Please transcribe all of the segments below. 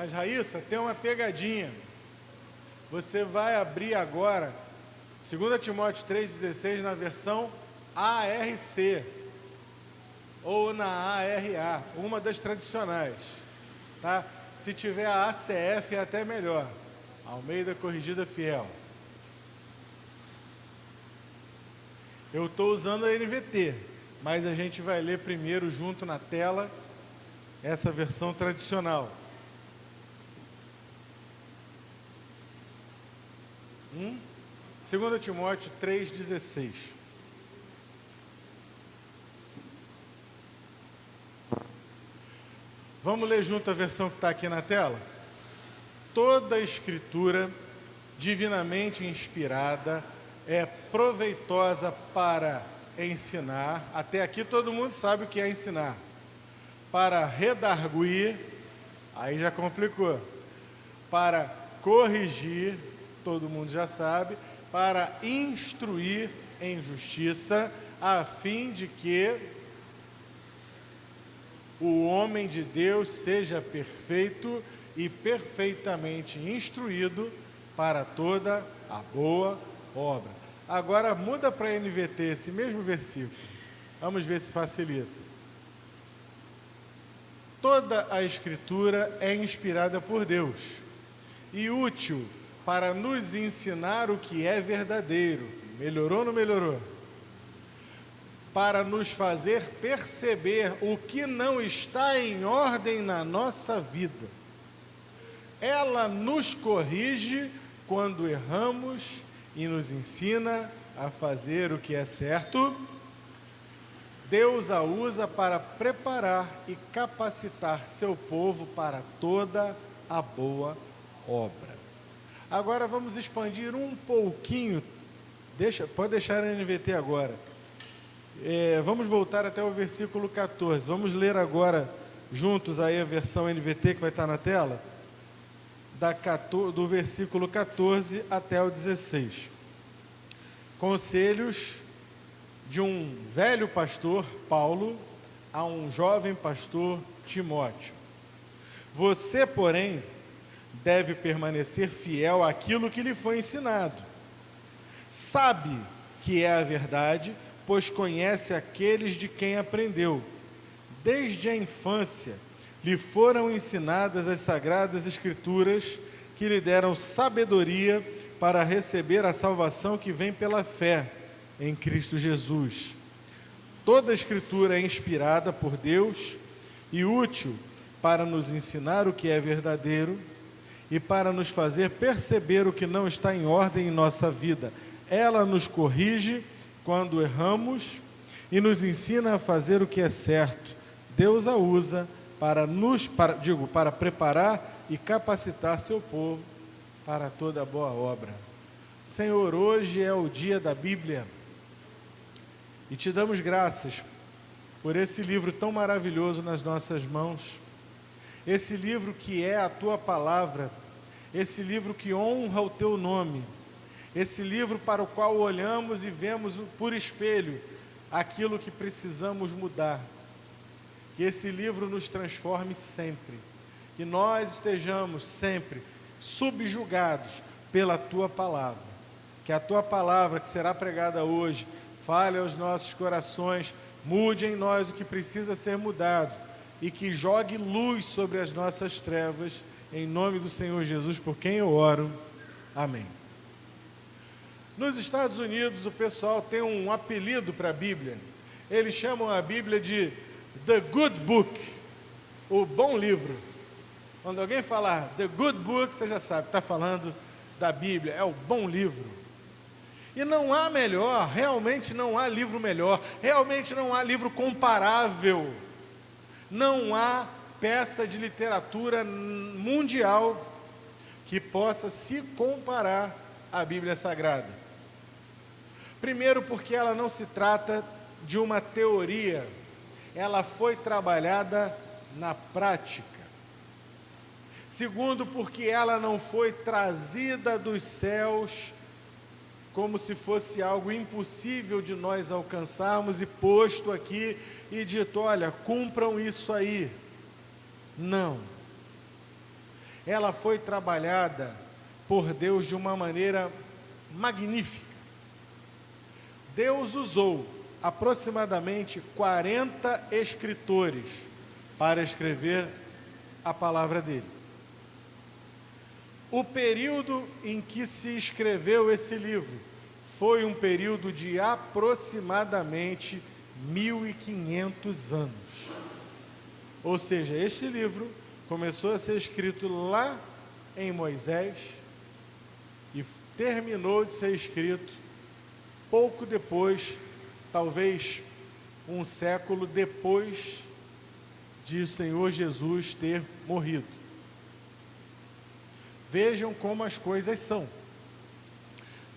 Mas, Raíssa, tem uma pegadinha. Você vai abrir agora 2 Timóteo 3,16 na versão ARC ou na ARA, uma das tradicionais, tá? Se tiver a ACF é até melhor, Almeida Corrigida Fiel. Eu estou usando a NVT, mas a gente vai ler primeiro junto na tela essa versão tradicional. 2 Timóteo 3,16. Vamos ler junto a versão que está aqui na tela? Toda a escritura divinamente inspirada é proveitosa para ensinar, até aqui todo mundo sabe o que é ensinar, para redarguir, aí já complicou, para corrigir, todo mundo já sabe, para instruir em justiça, a fim de que o homem de Deus seja perfeito e perfeitamente instruído para toda a boa obra. Agora muda para a NVT esse mesmo versículo. Vamos ver se facilita. Toda a Escritura é inspirada por Deus e útil para nos ensinar o que é verdadeiro. Melhorou ou não melhorou? Para nos fazer perceber o que não está em ordem na nossa vida. Ela nos corrige quando erramos e nos ensina a fazer o que é certo. Deus a usa para preparar e capacitar seu povo para toda a boa obra. Agora vamos expandir um pouquinho, pode deixar a NVT agora. Vamos voltar até o versículo 14. Vamos ler agora juntos aí a versão NVT que vai estar na tela, do versículo 14 até o 16. Conselhos de um velho pastor, Paulo, a um jovem pastor, Timóteo. Você, porém, deve permanecer fiel àquilo que lhe foi ensinado. Sabe que é a verdade, pois conhece aqueles de quem aprendeu. Desde a infância lhe foram ensinadas as sagradas escrituras que lhe deram sabedoria para receber a salvação que vem pela fé em Cristo Jesus. Toda a escritura é inspirada por Deus e útil para nos ensinar o que é verdadeiro e para nos fazer perceber o que não está em ordem em nossa vida. Ela nos corrige quando erramos e nos ensina a fazer o que é certo. Deus a usa para preparar e capacitar seu povo para toda boa obra. Senhor, hoje é o dia da Bíblia e te damos graças por esse livro tão maravilhoso nas nossas mãos, esse livro que é a tua palavra, esse livro que honra o teu nome, esse livro para o qual olhamos e vemos por espelho aquilo que precisamos mudar. Que esse livro nos transforme sempre, que nós estejamos sempre subjugados pela tua palavra, que a tua palavra que será pregada hoje fale aos nossos corações, mude em nós o que precisa ser mudado e que jogue luz sobre as nossas trevas, em nome do Senhor Jesus, por quem eu oro. Amém. Nos Estados Unidos, o pessoal tem um apelido para a Bíblia. Eles chamam a Bíblia de The Good Book, o bom livro. Quando alguém falar The Good Book, você já sabe, está falando da Bíblia, é o bom livro. E não há melhor, realmente não há livro melhor, realmente não há livro comparável. Não há peça de literatura mundial que possa se comparar à Bíblia Sagrada. Primeiro, porque ela não se trata de uma teoria, ela foi trabalhada na prática. Segundo, porque ela não foi trazida dos céus como se fosse algo impossível de nós alcançarmos e posto aqui e dito, olha, cumpram isso aí. Não. ela foi trabalhada por Deus de uma maneira magnífica. Deus usou aproximadamente 40 escritores para escrever a palavra dele. O período em que se escreveu esse livro foi um período de aproximadamente 1500 anos. Ou seja, este livro começou a ser escrito lá em Moisés e terminou de ser escrito pouco depois, talvez um século depois de o Senhor Jesus ter morrido. Vejam como as coisas são.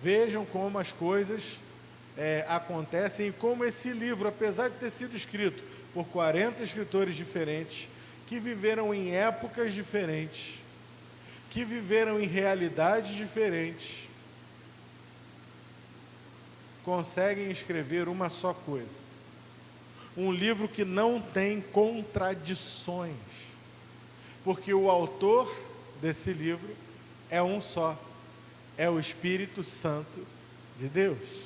Vejam como as coisas acontecem e como esse livro, apesar de ter sido escrito por 40 escritores diferentes, que viveram em épocas diferentes, que viveram em realidades diferentes, conseguem escrever uma só coisa. Um livro que não tem contradições, porque o autor desse livro é um só, é o Espírito Santo de Deus.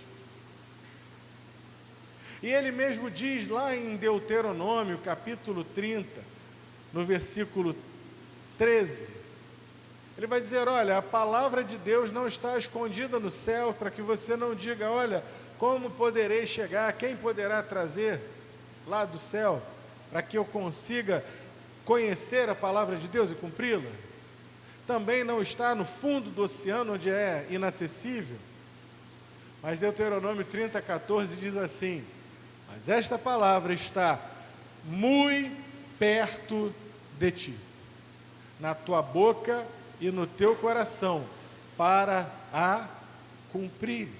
E ele mesmo diz lá em Deuteronômio, capítulo 30, no versículo 13, ele vai dizer: olha, a palavra de Deus não está escondida no céu, para que você não diga, olha, como poderei chegar, quem poderá trazer lá do céu, para que eu consiga conhecer a palavra de Deus e cumpri-la? Também não está no fundo do oceano, onde é inacessível. Mas Deuteronômio 30, 14 diz assim: mas esta palavra está muito perto de ti, na tua boca e no teu coração, para a cumprires.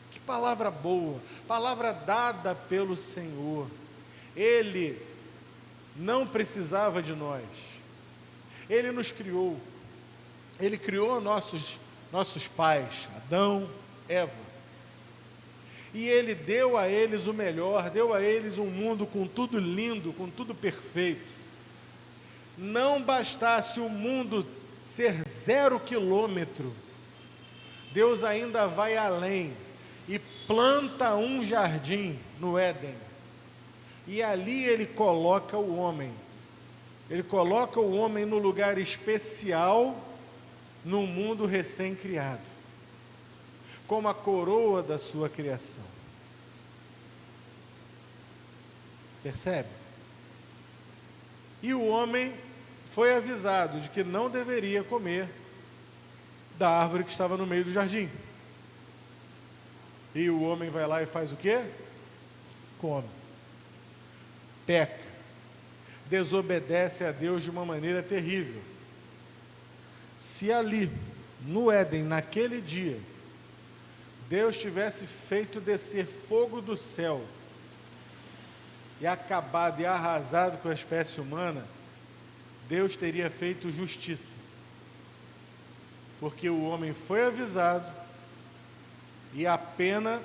Que palavra boa, palavra dada pelo Senhor. Ele não precisava de nós. Ele nos criou. Ele criou nossos pais, Adão, Eva. E Ele deu a eles o melhor, deu a eles um mundo com tudo lindo, com tudo perfeito. Não bastasse o mundo ser 0 quilômetro, Deus ainda vai além e planta um jardim no Éden. E ali Ele coloca o homem. Ele coloca o homem no lugar especial, no mundo recém-criado, como a coroa da sua criação. Percebe? E o homem foi avisado de que não deveria comer da árvore que estava no meio do jardim. E o homem vai lá e faz o quê? Come. Peca. Desobedece a Deus de uma maneira terrível. Se ali, no Éden, naquele dia, Deus tivesse feito descer fogo do céu e acabado e arrasado com a espécie humana, Deus teria feito justiça, porque o homem foi avisado e a pena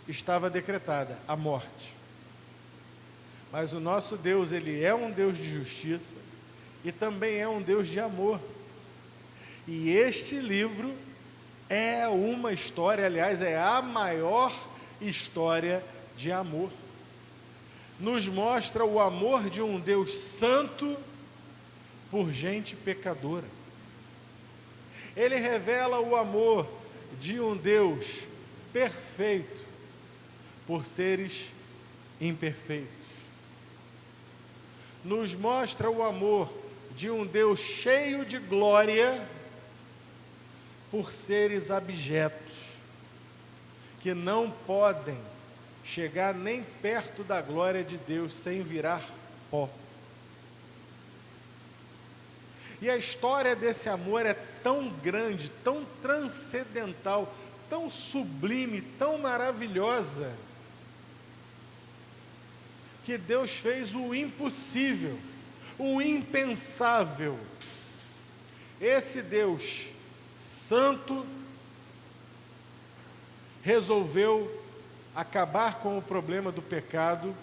estava decretada, a morte. Mas o nosso Deus, Ele é um Deus de justiça e também é um Deus de amor. E este livro é uma história, aliás, é a maior história de amor. Nos mostra o amor de um Deus santo por gente pecadora. Ele revela o amor de um Deus perfeito por seres imperfeitos. Nos mostra o amor de um Deus cheio de glória por seres abjetos, que não podem chegar nem perto da glória de Deus sem virar pó. E a história desse amor é tão grande, tão transcendental, tão sublime, tão maravilhosa, que Deus fez o impossível, o impensável. Esse Deus santo resolveu acabar com o problema do pecado,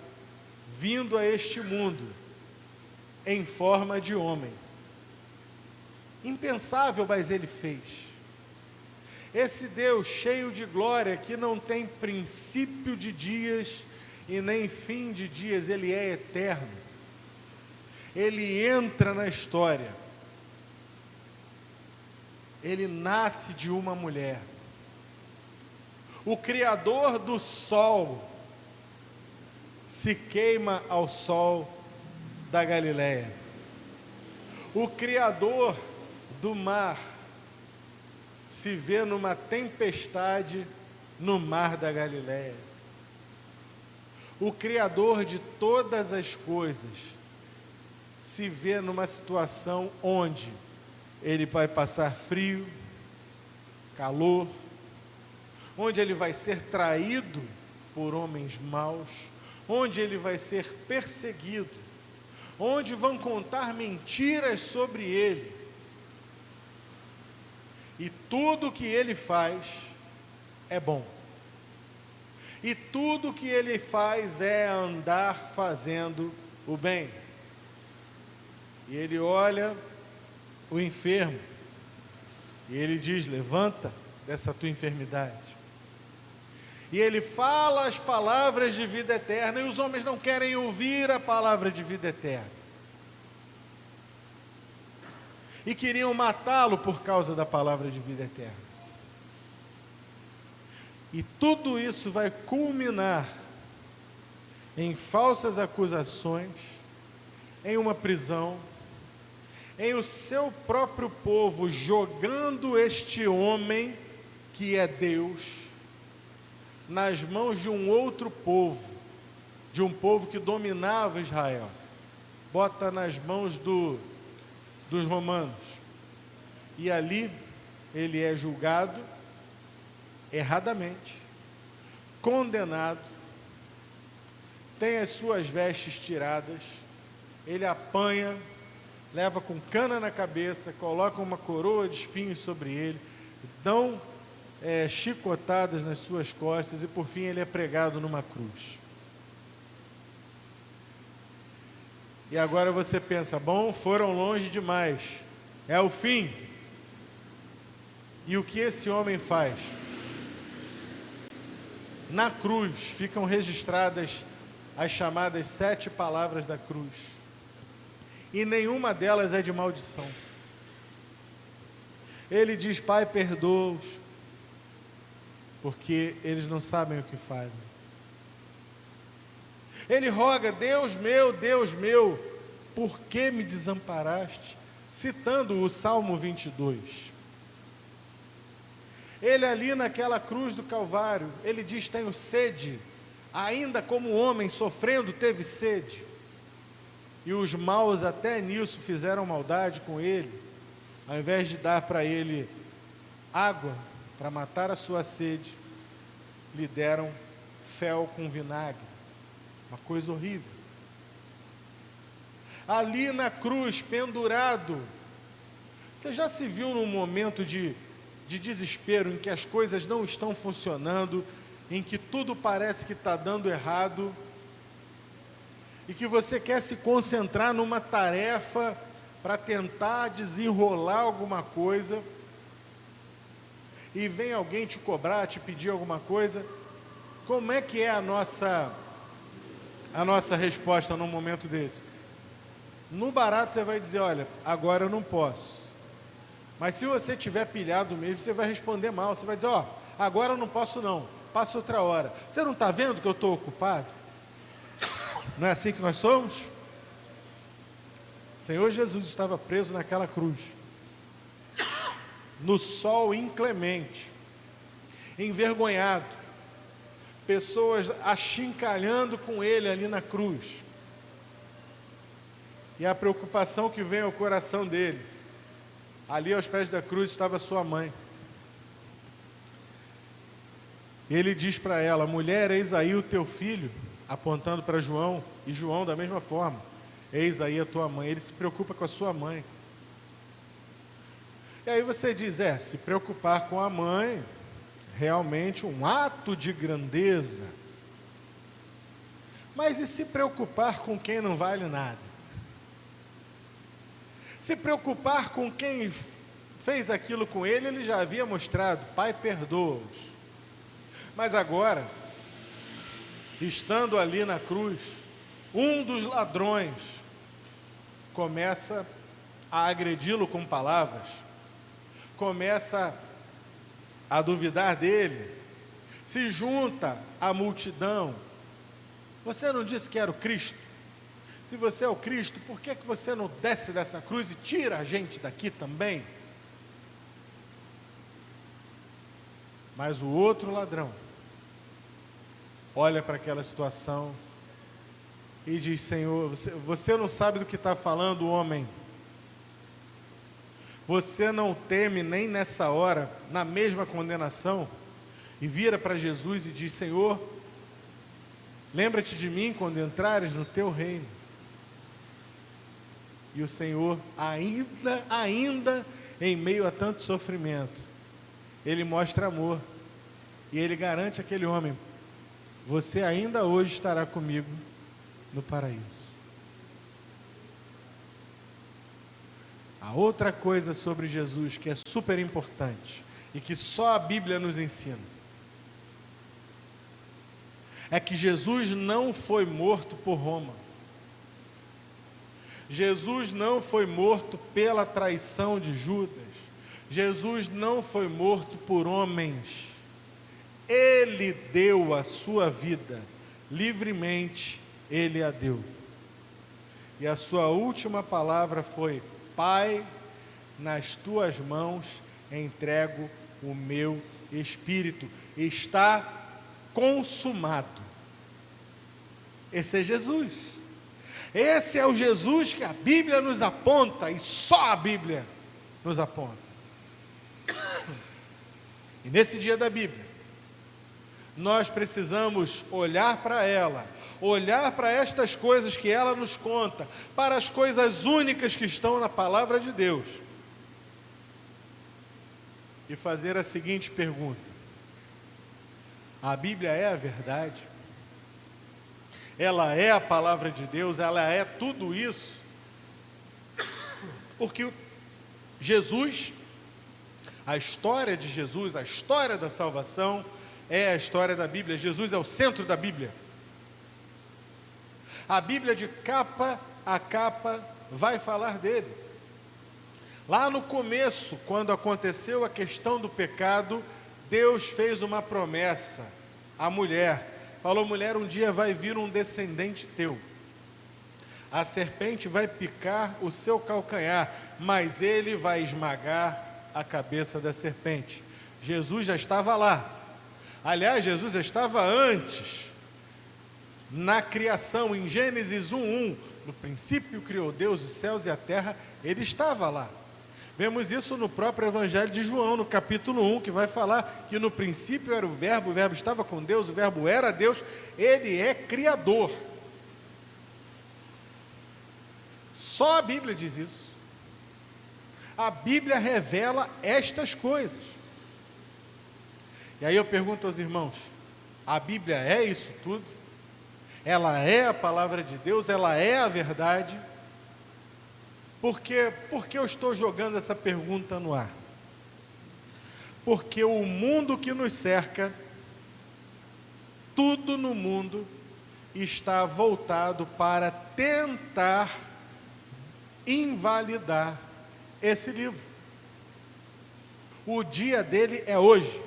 vindo a este mundo em forma de homem. impensável, mas Ele fez. Esse Deus cheio de glória, que não tem princípio de dias e nem fim de dias, Ele é eterno. Ele entra na história. Ele nasce de uma mulher. O Criador do sol se queima ao sol da Galileia. O Criador do mar se vê numa tempestade no mar da Galileia. O Criador de todas as coisas se vê numa situação onde ele vai passar frio, calor, onde ele vai ser traído por homens maus, onde ele vai ser perseguido, onde vão contar mentiras sobre ele. E tudo que ele faz é bom. E tudo que ele faz é andar fazendo o bem. E ele olha o enfermo e ele diz: levanta dessa tua enfermidade. E ele fala as palavras de vida eterna, e os homens não querem ouvir a palavra de vida eterna. E queriam matá-lo por causa da palavra de vida eterna. E tudo isso vai culminar em falsas acusações, em uma prisão, em o seu próprio povo jogando este homem, que é Deus, nas mãos de um outro povo, de um povo que dominava Israel. Bota nas mãos dos romanos. E ali ele é julgado erradamente, condenado, tem as suas vestes tiradas, ele apanha, leva com cana na cabeça, coloca uma coroa de espinhos sobre ele, dão chicotadas nas suas costas, e por fim ele é pregado numa cruz. E agora você pensa: bom, foram longe demais, é o fim. E o que esse homem faz? Na cruz ficam registradas as chamadas 7 palavras da cruz, e nenhuma delas é de maldição. Ele diz: Pai, perdoa-os, porque eles não sabem o que fazem. Ele roga: Deus meu, por que me desamparaste? Citando o Salmo 22. Ele ali naquela cruz do Calvário, ele diz: tenho sede, ainda como homem sofrendo teve sede. E os maus até nisso fizeram maldade com ele. Ao invés de dar para ele água para matar a sua sede, lhe deram fel com vinagre, uma coisa horrível. Ali na cruz, pendurado, você já se viu num momento de desespero, em que as coisas não estão funcionando, em que tudo parece que está dando errado, e que você quer se concentrar numa tarefa para tentar desenrolar alguma coisa, e vem alguém te cobrar, te pedir alguma coisa? Como é que é a nossa resposta num momento desse? No barato você vai dizer: olha, agora eu não posso. Mas se você tiver pilhado mesmo, você vai responder mal. Você vai dizer: ó, agora eu não posso não, passa outra hora. Você não está vendo que eu estou ocupado? Não é assim que nós somos? O Senhor Jesus estava preso naquela cruz, no sol inclemente, envergonhado, pessoas achincalhando com ele ali na cruz. E a preocupação que vem ao coração dele: ali aos pés da cruz estava sua mãe. Ele diz para ela: mulher, eis aí o teu filho, apontando para João, e João da mesma forma: eis aí a tua mãe. Ele se preocupa com a sua mãe. E aí você diz: se preocupar com a mãe, realmente um ato de grandeza. Mas e se preocupar com quem não vale nada? Se preocupar com quem fez aquilo com ele, ele já havia mostrado: Pai, perdoa-os. Mas agora, estando ali na cruz, um dos ladrões começa a agredi-lo com palavras, começa a duvidar dele, se junta à multidão. Você não disse que era o Cristo? Se você é o Cristo, por que você não desce dessa cruz e tira a gente daqui também? Mas o outro ladrão olha para aquela situação e diz: Senhor, você não sabe do que está falando, homem. Você não teme nem nessa hora, na mesma condenação? E vira para Jesus e diz: Senhor, lembra-te de mim quando entrares no teu reino. E o Senhor, ainda em meio a tanto sofrimento, Ele mostra amor. E Ele garante àquele homem: você ainda hoje estará comigo no paraíso. A outra coisa sobre Jesus que é super importante e que só a Bíblia nos ensina é que Jesus não foi morto por Roma. Jesus não foi morto pela traição de Judas. Jesus não foi morto por homens. Ele deu a sua vida, livremente Ele a deu. E a sua última palavra foi: Pai, nas tuas mãos entrego o meu espírito. Está consumado. Esse é Jesus. Esse é o Jesus que a Bíblia nos aponta, e só a Bíblia nos aponta. E nesse dia da Bíblia, nós precisamos olhar para ela, olhar para estas coisas que ela nos conta, para as coisas únicas que estão na palavra de Deus, e fazer a seguinte pergunta: a Bíblia é a verdade? Ela é a palavra de Deus? Ela é tudo isso? Porque Jesus, a história de Jesus, a história da salvação, é a história da Bíblia. Jesus é o centro da Bíblia. A Bíblia, de capa a capa, vai falar dele. Lá no começo, quando aconteceu a questão do pecado, Deus fez uma promessa à mulher. Falou: mulher, um dia vai vir um descendente teu. A serpente vai picar o seu calcanhar, mas ele vai esmagar a cabeça da serpente. Jesus já estava lá. Aliás, Jesus já estava antes, na criação, em Gênesis 1:1. No princípio criou Deus os céus e a terra. Ele estava lá. Vemos isso no próprio Evangelho de João, no capítulo 1, que vai falar que no princípio era o Verbo estava com Deus, o Verbo era Deus. Ele é Criador. Só a Bíblia diz isso. A Bíblia revela estas coisas. E aí eu pergunto aos irmãos: a Bíblia é isso tudo? Ela é a palavra de Deus? Ela é a verdade? Por que eu estou jogando essa pergunta no ar? Porque o mundo que nos cerca, tudo no mundo, está voltado para tentar invalidar esse livro. O dia dele é hoje.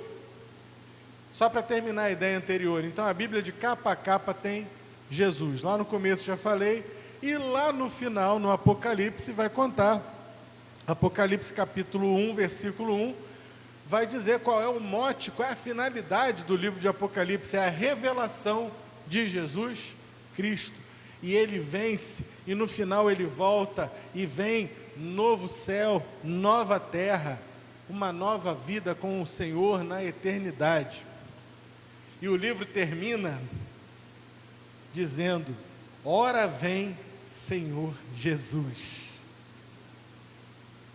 Só para terminar a ideia anterior, então a Bíblia, de capa a capa, tem Jesus. Lá no começo já falei. E lá no final, no Apocalipse, vai contar. Apocalipse capítulo 1, versículo 1, vai dizer qual é o mote, qual é a finalidade do livro de Apocalipse. É a revelação de Jesus Cristo. E ele vence, e no final ele volta, e vem novo céu, nova terra, uma nova vida com o Senhor na eternidade. E o livro termina dizendo: ora vem Senhor Jesus.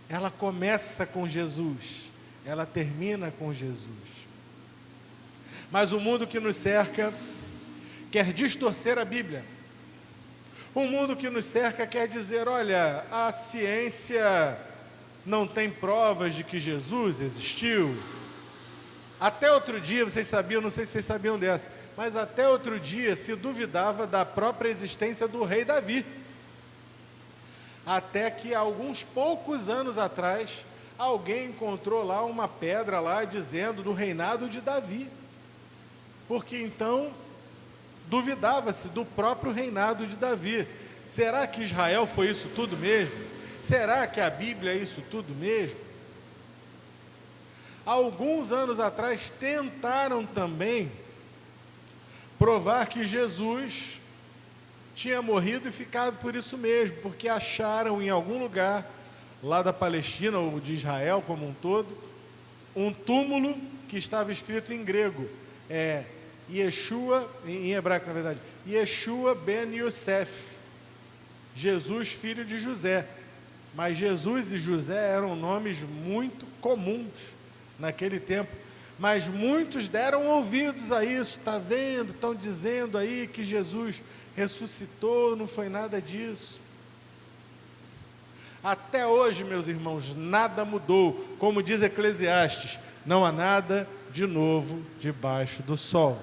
Ela começa com Jesus, ela termina com Jesus. Mas o mundo que nos cerca quer distorcer a Bíblia, O mundo que nos cerca quer dizer, olha, a ciência não tem provas de que Jesus existiu. Até outro dia, vocês sabiam, não sei se vocês sabiam dessa, mas até outro dia se duvidava da própria existência do rei Davi. Até que alguns poucos anos atrás, alguém encontrou lá uma pedra lá dizendo do reinado de Davi. Porque então duvidava-se do próprio reinado de Davi. Será que Israel foi isso tudo mesmo? Será que a Bíblia é isso tudo mesmo? Alguns anos atrás tentaram também provar que Jesus tinha morrido e ficado por isso mesmo, porque acharam em algum lugar lá da Palestina ou de Israel como um todo, um túmulo que estava escrito em grego, Yeshua, em hebraico na verdade, Yeshua ben Yosef, Jesus filho de José. Mas Jesus e José eram nomes muito comuns naquele tempo, mas muitos deram ouvidos a isso. Está vendo, estão dizendo aí que Jesus ressuscitou, não foi nada disso. Até hoje, meus irmãos, nada mudou. Como diz Eclesiastes, não há nada de novo debaixo do sol.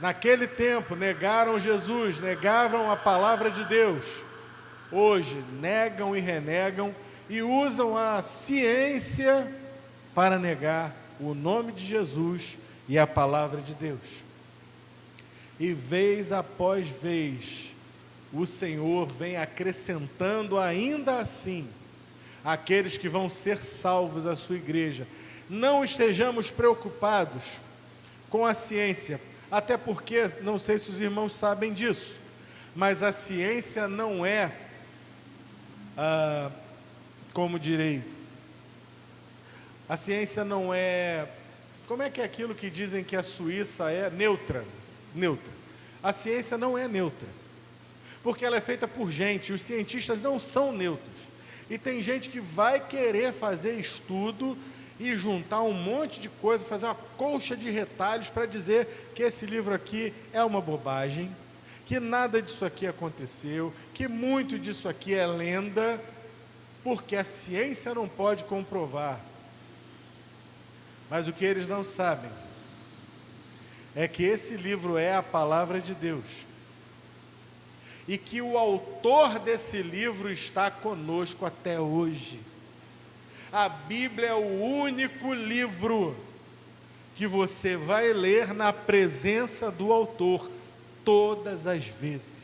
Naquele tempo negaram Jesus, negavam a palavra de Deus. Hoje negam e renegam e usam a ciência para negar o nome de Jesus e a palavra de Deus. E vez após vez, o Senhor vem acrescentando ainda assim aqueles que vão ser salvos à sua igreja. Não estejamos preocupados com a ciência, até porque, não sei se os irmãos sabem disso, mas a ciência não é, como direi, a ciência não é, como é que é aquilo que dizem que a Suíça é neutra? A ciência não é neutra, porque ela é feita por gente, os cientistas não são neutros, e tem gente que vai querer fazer estudo e juntar um monte de coisa, fazer uma colcha de retalhos para dizer que esse livro aqui é uma bobagem, que nada disso aqui aconteceu, que muito disso aqui é lenda, porque a ciência não pode comprovar. Mas o que eles não sabem é que esse livro é a palavra de Deus e que o autor desse livro está conosco até hoje. A Bíblia é o único livro que você vai ler na presença do autor todas as vezes.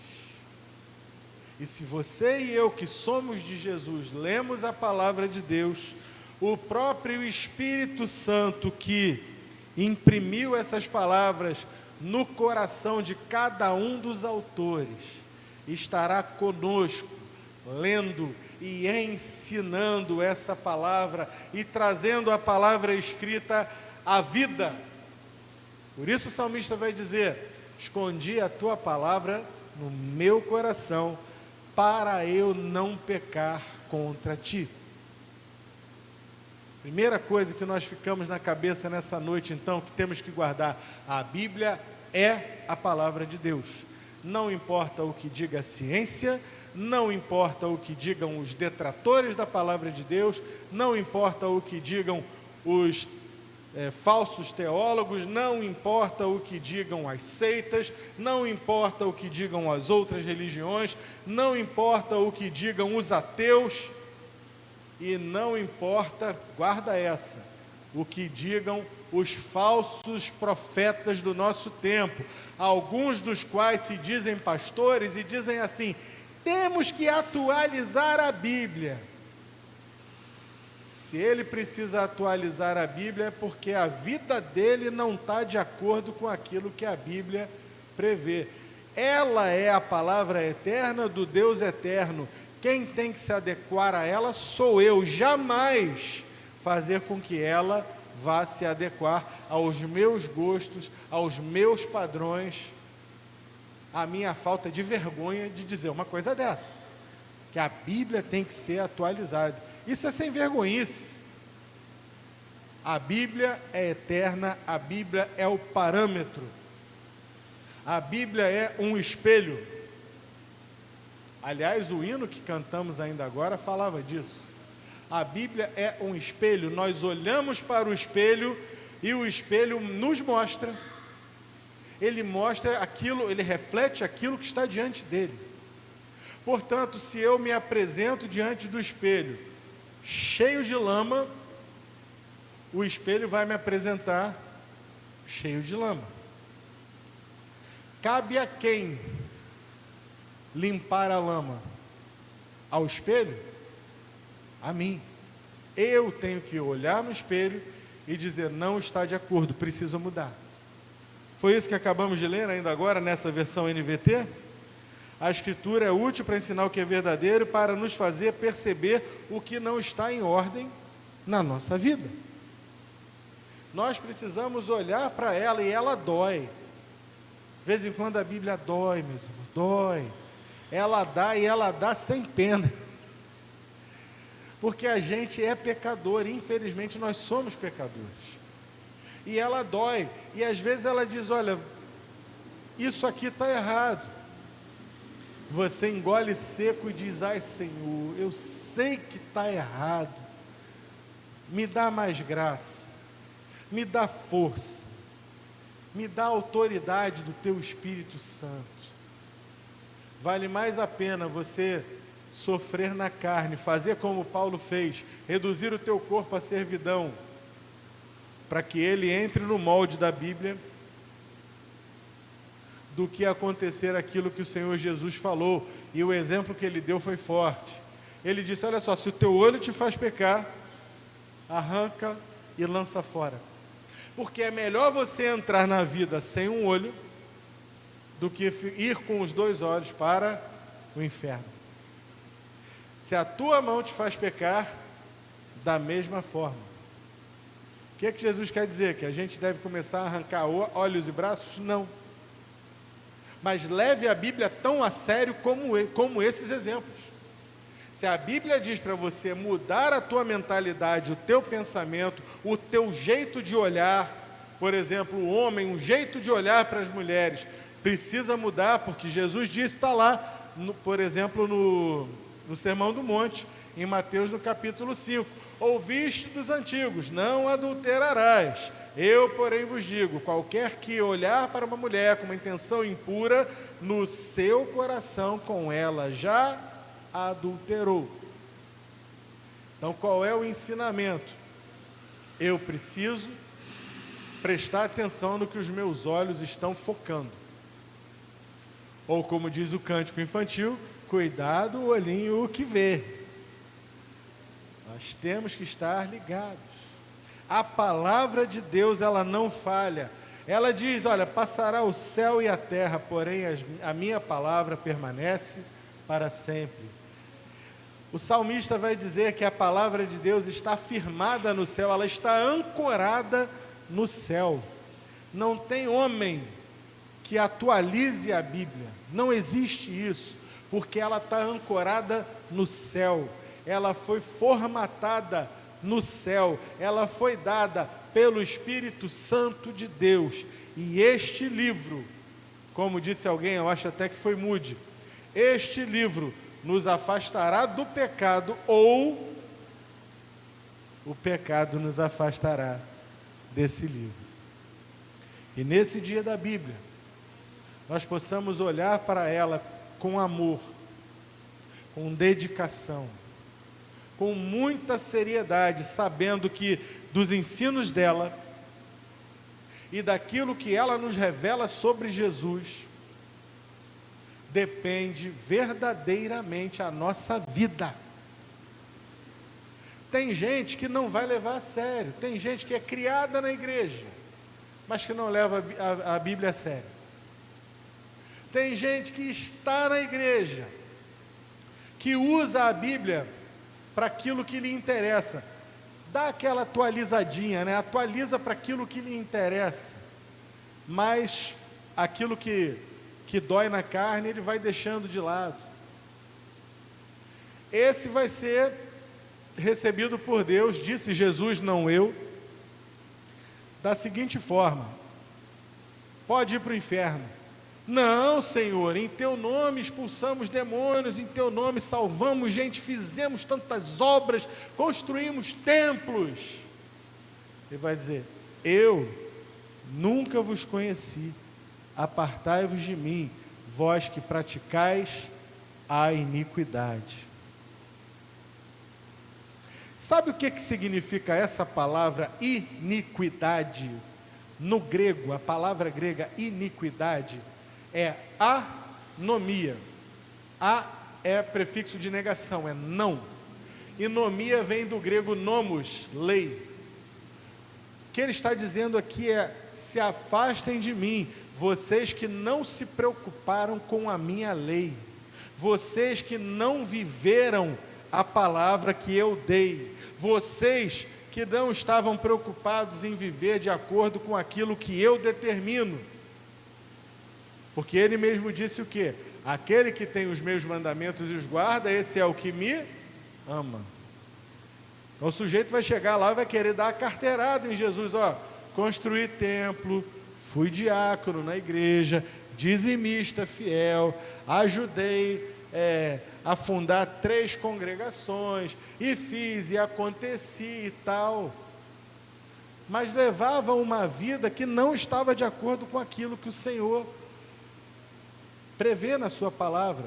E se você e eu, que somos de Jesus, lemos a palavra de Deus, o próprio Espírito Santo que imprimiu essas palavras no coração de cada um dos autores, estará conosco, lendo e ensinando essa palavra e trazendo a palavra escrita à vida. Por isso o salmista vai dizer: escondi a tua palavra no meu coração, para eu não pecar contra ti. Primeira coisa que nós ficamos na cabeça nessa noite, então, que temos que guardar: a Bíblia é a palavra de Deus. Não importa o que diga a ciência, não importa o que digam os detratores da palavra de Deus, não importa o que digam os falsos teólogos, não importa o que digam as seitas, não importa o que digam as outras religiões, não importa o que digam os ateus, e não importa, guarda essa, o que digam os falsos profetas do nosso tempo, alguns dos quais se dizem pastores e dizem assim: temos que atualizar a Bíblia. Se ele precisa atualizar a Bíblia é porque a vida dele não está de acordo com aquilo que a Bíblia prevê. Ela é a palavra eterna do Deus eterno. Quem tem que se adequar a ela sou eu, jamais fazer com que ela vá se adequar aos meus gostos, aos meus padrões, a minha falta de vergonha de dizer uma coisa dessa, que a Bíblia tem que ser atualizada. Isso é sem vergonhice. A Bíblia é eterna, a Bíblia é o parâmetro, a Bíblia é um espelho. Aliás, o hino que cantamos ainda agora falava disso. A Bíblia é um espelho, nós olhamos para o espelho e o espelho nos mostra, ele mostra aquilo, ele reflete aquilo que está diante dele. Portanto, se eu me apresento diante do espelho, cheio de lama, o espelho vai me apresentar cheio de lama. Cabe a quem limpar a lama? Ao espelho? A mim. Eu tenho que olhar no espelho e dizer, não está de acordo, preciso mudar. Foi isso que acabamos de ler ainda agora nessa versão NVT? A Escritura é útil para ensinar o que é verdadeiro e para nos fazer perceber o que não está em ordem na nossa vida. Nós precisamos olhar para ela e ela dói. De vez em quando a Bíblia dói, meus irmãos, dói. Ela dá e ela dá sem pena. Porque a gente é pecador, e infelizmente nós somos pecadores. E ela dói, e às vezes ela diz, olha, isso aqui está errado. Você engole seco e diz, ai Senhor, eu sei que está errado. Me dá mais graça, me dá força, me dá autoridade do Teu Espírito Santo. Vale mais a pena você sofrer na carne, fazer como Paulo fez, reduzir o teu corpo à servidão, para que ele entre no molde da Bíblia, do que acontecer aquilo que o Senhor Jesus falou, e o exemplo que ele deu foi forte. Ele disse, olha só, se o teu olho te faz pecar, arranca e lança fora, porque é melhor você entrar na vida sem um olho, do que ir com os 2 olhos para o inferno. Se a tua mão te faz pecar, da mesma forma. O que é que Jesus quer dizer? Que a gente deve começar a arrancar olhos e braços? Não. Mas leve a Bíblia tão a sério como esses exemplos. Se a Bíblia diz para você mudar a tua mentalidade, o teu pensamento, o teu jeito de olhar, por exemplo, o homem, um jeito de olhar para as mulheres, precisa mudar, porque Jesus disse, está lá, por exemplo, no Sermão do Monte, em Mateus no capítulo 5, ouviste dos antigos, não adulterarás, eu porém vos digo, qualquer que olhar para uma mulher com uma intenção impura, no seu coração com ela já adulterou. Então qual é o ensinamento? Eu preciso prestar atenção no que os meus olhos estão focando. Ou como diz o cântico infantil, cuidado o olhinho o que vê. Nós temos que estar ligados. A palavra de Deus, ela não falha. Ela diz, olha, passará o céu e a terra, porém a minha palavra permanece para sempre. O salmista vai dizer que a palavra de Deus está firmada no céu, ela está ancorada no céu. Não tem homem que atualize a Bíblia, não existe isso, porque ela está ancorada no céu, ela foi formatada no céu, ela foi dada pelo Espírito Santo de Deus, e este livro, como disse alguém, eu acho até que foi Moody, este livro nos afastará do pecado, ou o pecado nos afastará desse livro. E nesse dia da Bíblia, nós possamos olhar para ela com amor, com dedicação, com muita seriedade, sabendo que dos ensinos dela e daquilo que ela nos revela sobre Jesus, depende verdadeiramente a nossa vida. Tem gente que não vai levar a sério, tem gente que é criada na igreja, mas que não leva a Bíblia a sério. Tem gente que está na igreja, que usa a Bíblia para aquilo que lhe interessa. Dá aquela atualizadinha, né? Atualiza para aquilo que lhe interessa. Mas aquilo que dói na carne, ele vai deixando de lado. Esse vai ser recebido por Deus, disse Jesus, não eu, da seguinte forma: pode ir para o inferno, Não, Senhor, em teu nome expulsamos demônios, em teu nome salvamos gente, fizemos tantas obras, construímos templos. Ele vai dizer: eu nunca vos conheci, apartai-vos de mim, vós que praticais a iniquidade. Sabe o que significa essa palavra iniquidade? No grego, a palavra grega iniquidade é anomia. A é prefixo de negação, é não. E nomia vem do grego nomos, lei. O que ele está dizendo aqui é: se afastem de mim, vocês que não se preocuparam com a minha lei, vocês que não viveram a palavra que eu dei, vocês que não estavam preocupados em viver de acordo com aquilo que eu determino. Porque ele mesmo disse o quê? Aquele que tem os meus mandamentos e os guarda, esse é o que me ama. Então o sujeito vai chegar lá e vai querer dar a carteirada em Jesus: ó, construí templo, fui diácono na igreja, dizimista fiel, ajudei a fundar 3 congregações, e fiz e aconteci e tal, mas levava uma vida que não estava de acordo com aquilo que o Senhor prevê na sua palavra.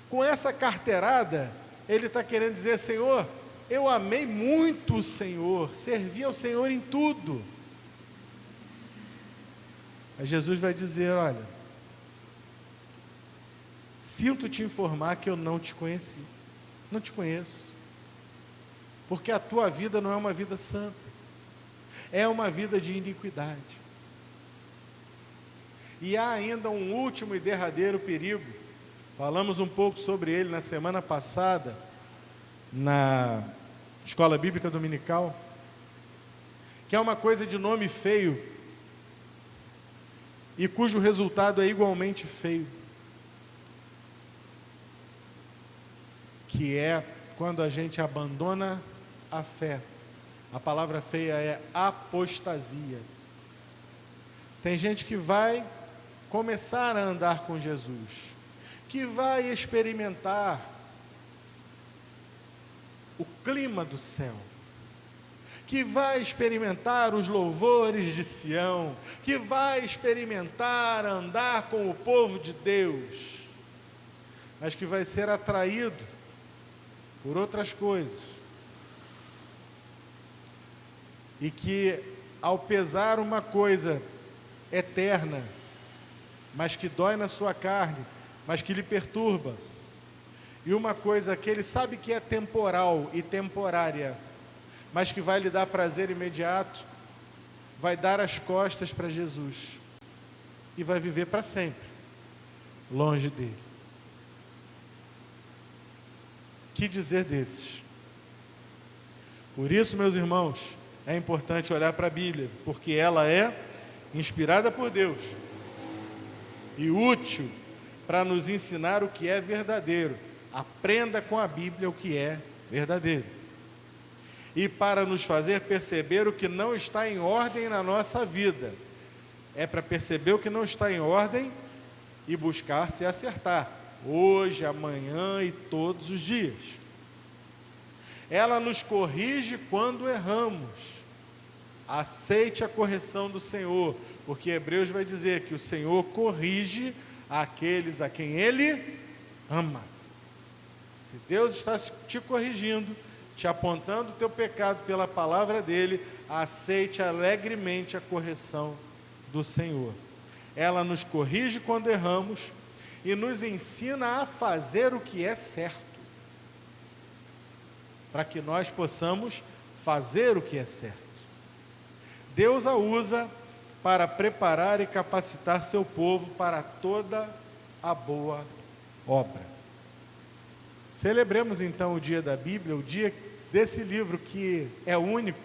Com essa carteirada, ele está querendo dizer: Senhor, eu amei muito o Senhor, servi ao Senhor em tudo. Aí Jesus vai dizer: olha, sinto te informar que eu não te conheci, não te conheço, porque a tua vida não é uma vida santa, é uma vida de iniquidade. E há ainda um último e derradeiro perigo, falamos um pouco sobre ele na semana passada, na Escola Bíblica Dominical, que é uma coisa de nome feio, e cujo resultado é igualmente feio, que é quando a gente abandona a fé. A palavra feia é apostasia. Tem gente que vai começar a andar com Jesus, que vai experimentar o clima do céu, que vai experimentar os louvores de Sião, que vai experimentar andar com o povo de Deus, mas que vai ser atraído por outras coisas, e que, ao pesar uma coisa eterna, mas que dói na sua carne, mas que lhe perturba, e uma coisa que ele sabe que é temporal e temporária, mas que vai lhe dar prazer imediato, vai dar as costas para Jesus e vai viver para sempre longe dele. Que dizer desses? Por isso, meus irmãos, é importante olhar para a Bíblia, porque ela é inspirada por Deus e útil para nos ensinar o que é verdadeiro. Aprenda com a Bíblia o que é verdadeiro, e para nos fazer perceber o que não está em ordem na nossa vida. É para perceber o que não está em ordem e buscar se acertar, hoje, amanhã e todos os dias. Ela nos corrige quando erramos. Aceite a correção do Senhor, porque Hebreus vai dizer que o Senhor corrige aqueles a quem Ele ama. Se Deus está te corrigindo, te apontando o teu pecado pela palavra dele, aceite alegremente a correção do Senhor. Ela nos corrige quando erramos e nos ensina a fazer o que é certo, para que nós possamos fazer o que é certo. Deus a usa para preparar e capacitar seu povo para toda a boa obra. Celebremos então o dia da Bíblia, o dia desse livro que é único,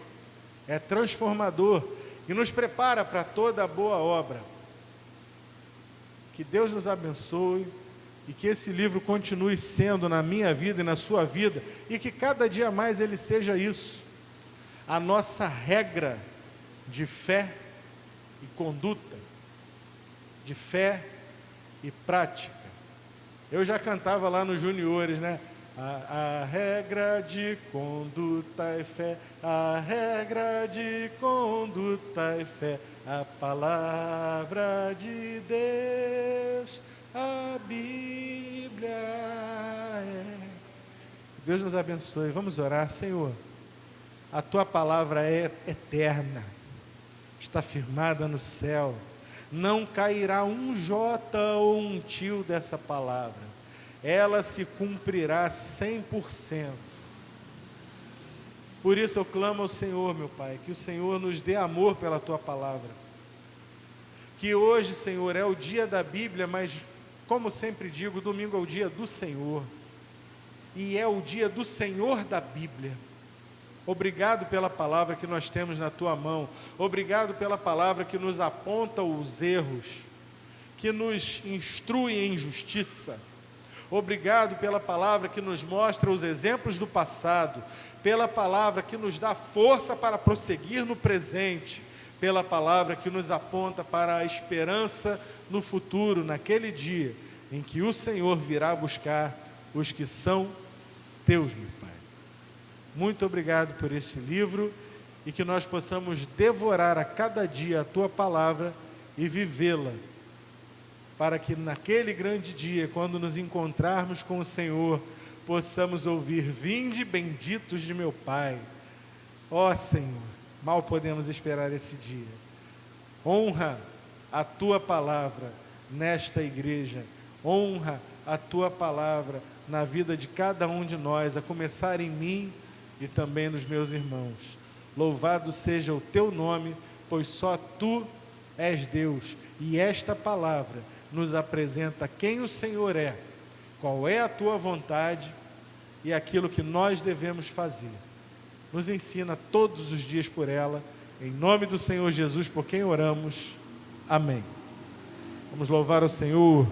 é transformador e nos prepara para toda a boa obra. Que Deus nos abençoe e que esse livro continue sendo na minha vida e na sua vida, e que cada dia mais ele seja isso, a nossa regra de fé e conduta, de fé e prática. Eu já cantava lá nos juniores, né? A regra de conduta é fé, a regra de conduta é fé, a palavra de Deus, a Bíblia é. Deus nos abençoe. Vamos orar. Senhor, a tua palavra é eterna, está firmada no céu, não cairá um jota ou um tio dessa palavra, ela se cumprirá 100%. Por isso eu clamo ao Senhor, meu Pai, que o Senhor nos dê amor pela tua palavra, que hoje, Senhor, é o dia da Bíblia, mas como sempre digo, domingo é o dia do Senhor, e é o dia do Senhor da Bíblia. Obrigado pela palavra que nós temos na tua mão, obrigado pela palavra que nos aponta os erros, que nos instrui em justiça. Obrigado pela palavra que nos mostra os exemplos do passado, pela palavra que nos dá força para prosseguir no presente, pela palavra que nos aponta para a esperança no futuro, naquele dia em que o Senhor virá buscar os que são teus, meu Pai. Muito obrigado por esse livro e que nós possamos devorar a cada dia a tua palavra e vivê-la, para que naquele grande dia, quando nos encontrarmos com o Senhor, possamos ouvir: vinde benditos de meu Pai. Ó Senhor, mal podemos esperar esse dia. Honra a tua palavra nesta igreja, honra a tua palavra na vida de cada um de nós, a começar em mim e também nos meus irmãos. Louvado seja o teu nome, pois só tu és Deus, e esta palavra nos apresenta quem o Senhor é, qual é a tua vontade e aquilo que nós devemos fazer. Nos ensina todos os dias por ela, em nome do Senhor Jesus, por quem oramos. Amém. Vamos louvar o Senhor.